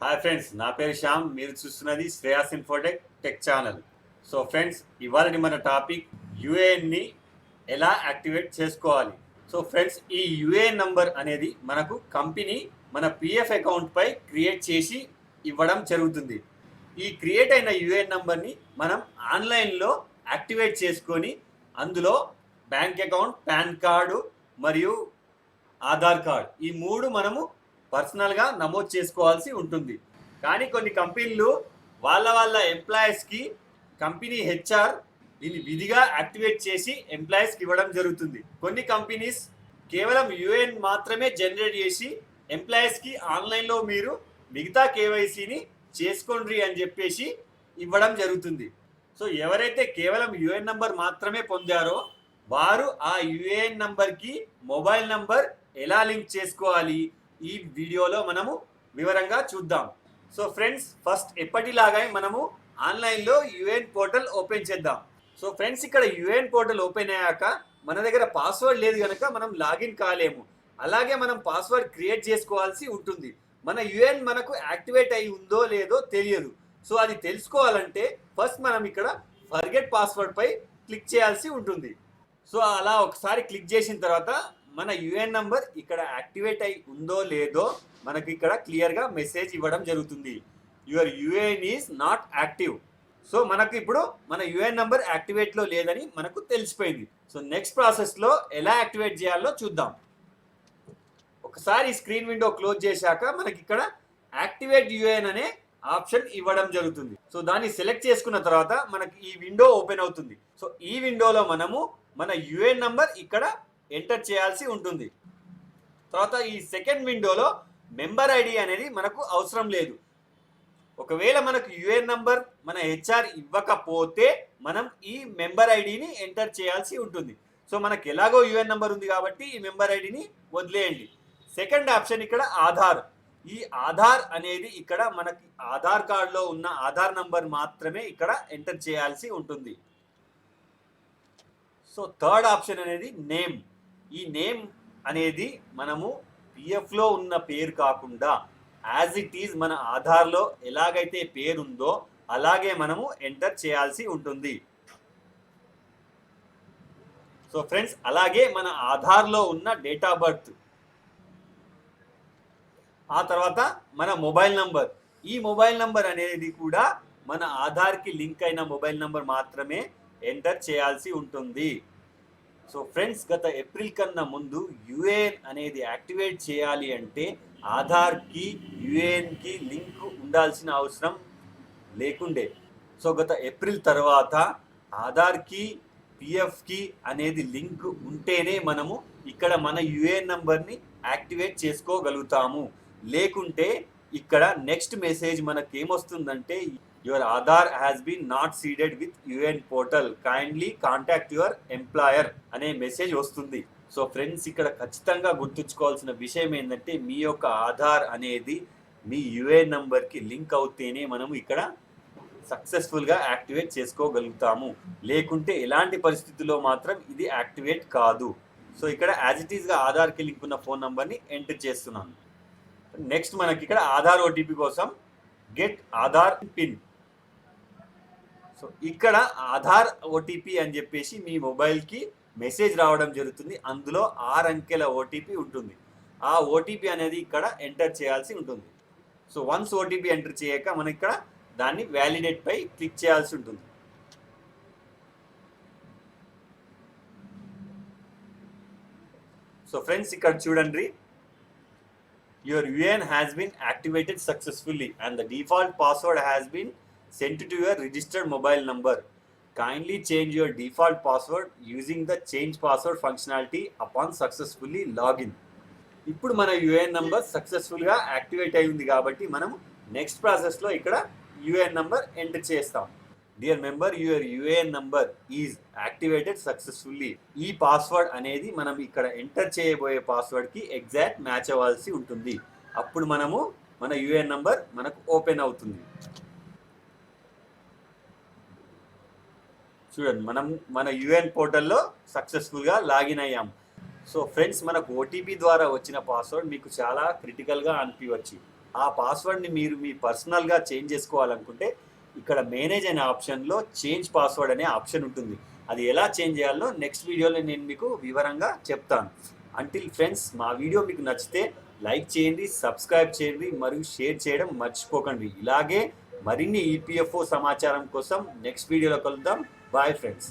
Hi friends, నా పేరు శ్యామ్. మీరు చూస్తున్నది Shreyas Infotech tech channel. So friends, ఇవాళ మన టాపిక్ యుఏఎన్ని ఎలా యాక్టివేట్ చేసుకోవాలి. సో ఫ్రెండ్స్, ఈ యుఏఎన్ నంబర్ అనేది మనకు కంపెనీ మన పిఎఫ్ అకౌంట్పై క్రియేట్ చేసి ఇవ్వడం జరుగుతుంది. ఈ క్రియేట్ అయిన యుఏఎన్ నంబర్ని మనం ఆన్లైన్లో యాక్టివేట్ చేసుకొని అందులో బ్యాంక్ అకౌంట్, పాన్ కార్డు మరియు ఆధార్ కార్డ్ ఈ మూడు మనము పర్సనల్గా నమోదు చేసుకోవాల్సి ఉంటుంది. కానీ కొన్ని కంపెనీలు వాళ్ళ ఎంప్లాయీస్కి కంపెనీ హెచ్ఆర్ దీన్ని విధిగా యాక్టివేట్ చేసి ఎంప్లాయీస్కి ఇవ్వడం జరుగుతుంది. కొన్ని కంపెనీస్ కేవలం యుఏఎన్ మాత్రమే జనరేట్ చేసి ఎంప్లాయీస్కి ఆన్లైన్లో మీరు మిగతా కేవైసీని చేసుకోండి అని చెప్పేసి ఇవ్వడం జరుగుతుంది. సో ఎవరైతే కేవలం యుఏఎన్ నంబర్ మాత్రమే పొందారో వారు ఆ యుఏఎన్ నంబర్కి మొబైల్ నంబర్ ఎలా లింక్ చేసుకోవాలి ఈ వీడియోలో మనము వివరంగా చూద్దాం. సో ఫ్రెండ్స్, ఫస్ట్ ఎప్పటిలాగా మనము ఆన్లైన్లో యుఏఎన్ పోర్టల్ ఓపెన్ చేద్దాం. సో ఫ్రెండ్స్, ఇక్కడ యుఏఎన్ పోర్టల్ ఓపెన్ అయ్యాక మన దగ్గర పాస్వర్డ్ లేదు కనుక మనం లాగిన్ కాలేము. అలాగే మనం పాస్వర్డ్ క్రియేట్ చేసుకోవాల్సి ఉంటుంది. మన యుఏఎన్ మనకు యాక్టివేట్ అయి ఉందో లేదో తెలియదు. సో అది తెలుసుకోవాలంటే ఫస్ట్ మనం ఇక్కడ ఫర్గెట్ పాస్వర్డ్ పై క్లిక్ చేయాల్సి ఉంటుంది. సో అలా ఒకసారి క్లిక్ చేసిన తర్వాత మన యుఏఎన్ నంబర్ ఇక్కడ యాక్టివేట్ అయి ఉందో లేదో మనకి ఇక్కడ క్లియర్గా మెసేజ్ ఇవ్వడం జరుగుతుంది. Your UAN is not active. So మనకు ఇప్పుడు మన యుఏఎన్ నంబర్ యాక్టివేట్లో లేదని మనకు తెలిసిపోయింది. సో నెక్స్ట్ ప్రాసెస్లో ఎలా యాక్టివేట్ చేయాలో చూద్దాం. ఒకసారి స్క్రీన్ విండో క్లోజ్ చేశాక మనకి ఇక్కడ యాక్టివేట్ యుఏఎన్ అనే ఆప్షన్ ఇవ్వడం జరుగుతుంది. సో దాన్ని సెలెక్ట్ చేసుకున్న తర్వాత మనకి ఈ విండో ఓపెన్ అవుతుంది. సో ఈ విండోలో మనము మన యుఏఎన్ నంబర్ ఇక్కడ ఎంటర్ చేయాల్సి ఉంటుంది. తర్వాత ఈ సెకండ్ విండోలో మెంబర్ ఐడి అనేది మనకు అవసరం లేదు. ఒకవేళ మనకు యుఏఎన్ నంబర్ మన హెచ్ఆర్ ఇవ్వకపోతే మనం ఈ మెంబర్ ఐడిని ఎంటర్ చేయాల్సి ఉంటుంది. సో మనకు ఎలాగో యుఏఎన్ నంబర్ ఉంది కాబట్టి ఈ మెంబర్ ఐడిని వదిలేయండి. సెకండ్ ఆప్షన్ ఇక్కడ ఆధార్. ఈ ఆధార్ అనేది ఇక్కడ మనకి ఆధార్ కార్డులో ఉన్న ఆధార్ నంబర్ మాత్రమే ఇక్కడ ఎంటర్ చేయాల్సి ఉంటుంది. సో థర్డ్ ఆప్షన్ అనేది నేమ్. ఈ నేమ్ అనేది మనము పిఎఫ్లో ఉన్న పేరు కాకుండా యాజ్ ఇట్ ఈజ్ మన ఆధార్లో ఎలాగైతే పేరు ఉందో అలాగే మనము ఎంటర్ చేయాల్సి ఉంటుంది. సో ఫ్రెండ్స్, అలాగే మన ఆధార్లో ఉన్న డేట్ ఆఫ్ బర్త్, ఆ తర్వాత మన మొబైల్ నంబర్. ఈ మొబైల్ నంబర్ అనేది కూడా మన ఆధార్కి లింక్ అయిన మొబైల్ నంబర్ మాత్రమే ఎంటర్ చేయాల్సి ఉంటుంది. సో ఫ్రెండ్స్, గత ఏప్రిల్ కన్నా ముందు యుఏఎన్ అనేది యాక్టివేట్ చేయాలి అంటే ఆధార్కి యుఏఎన్కి లింక్ ఉండాల్సిన అవసరం లేకుండే. సో గత ఏప్రిల్ తర్వాత ఆధార్కి పిఎఫ్కి అనేది లింక్ ఉంటేనే మనము ఇక్కడ మన యుఏఎన్ నంబర్ని యాక్టివేట్ చేసుకోగలుగుతాము. లేకుంటే ఇక్కడ నెక్స్ట్ మెసేజ్ మనకి ఏమొస్తుందంటే your Aadhaar has been not seeded with UAN portal, kindly contact your employer అనే మెసేజ్ వస్తుంది. సో ఫ్రెండ్స్, ఇక్కడ ఖచ్చితంగా గుర్తుంచుకోవాల్సిన విషయం ఏంటంటే మీ యొక్క ఆధార్ అనేది మీ యుఏఎన్ నంబర్కి లింక్ అవుతేనే మనము ఇక్కడ సక్సెస్ఫుల్గా యాక్టివేట్ చేసుకోగలుగుతాము. లేకుంటే ఎలాంటి పరిస్థితుల్లో మాత్రం ఇది యాక్టివేట్ కాదు. సో ఇక్కడ యాజ్ ఇట్ ఈస్గా ఆధార్కి లింక్ ఉన్న ఫోన్ నంబర్ని ఎంటర్ చేస్తున్నాను. నెక్స్ట్ మనకి ఇక్కడ ఆధార్ ఓటీపీ కోసం గెట్ ఆధార్ పిన్. సో ఇక్కడ ఆధార్ ఓటీపీ అని చెప్పేసి మీ మొబైల్కి మెసేజ్ రావడం జరుగుతుంది. అందులో 6 అంకెల ఓటీపీ ఉంటుంది. ఆ ఓటీపీ అనేది ఇక్కడ ఎంటర్ చేయాల్సి ఉంటుంది. సో వన్స్ ఓటీపీ ఎంటర్ చేయక మనం ఇక్కడ దాన్ని వ్యాలిడేట్ పై క్లిక్ చేయాల్సి ఉంటుంది. సో ఫ్రెండ్స్, ఇక్కడ చూడండి, your UAN has been activated successfully and the default password has been sent to your registered mobile number. Kindly change your default password using the change password functionality upon successfully login. ఇప్పుడు మన UAN number సక్సెస్ఫుల్గా activate అయి ఉంది కాబట్టి మనం next ప్రాసెస్లో ఇక్కడ UAN number enter చేస్తాం. Dear member, your UAN number is activated successfully. ఈ పాస్వర్డ్ అనేది మనం ఇక్కడ ఎంటర్ చేయబోయే పాస్వర్డ్కి ఎగ్జాక్ట్ మ్యాచ్ అవ్వాల్సి ఉంటుంది. అప్పుడు మనము మన యుఏఎన్ నంబర్ మనకు ఓపెన్ అవుతుంది. చూడండి, మనం మన యుఏఎన్ పోర్టల్లో సక్సెస్ఫుల్గా లాగిన్ అయ్యాం. సో ఫ్రెండ్స్, మనకు ఓటీపీ ద్వారా వచ్చిన పాస్వర్డ్ మీకు చాలా క్రిటికల్గా అనిపించవచ్చు. ఆ పాస్వర్డ్ని మీరు మీ పర్సనల్గా చేంజ్ చేసుకోవాలనుకుంటే ఇక్కడ మేనేజ్ అనే ఆప్షన్లో చేంజ్ పాస్వర్డ్ అనే ఆప్షన్ ఉంటుంది. అది ఎలా చేంజ్ చేయాలో నెక్స్ట్ వీడియోలో నేను మీకు వివరంగా చెప్తాను. అంటిల్ ఫ్రెండ్స్, మా వీడియో మీకు నచ్చితే లైక్ చేయండి, సబ్స్క్రైబ్ చేయండి మరియు షేర్ చేయడం మర్చిపోకండి. ఇలాగే మరిన్ని ఈపీఎఫ్ఓ సమాచారం కోసం నెక్స్ట్ వీడియోలో కలుద్దాం. Bye friends.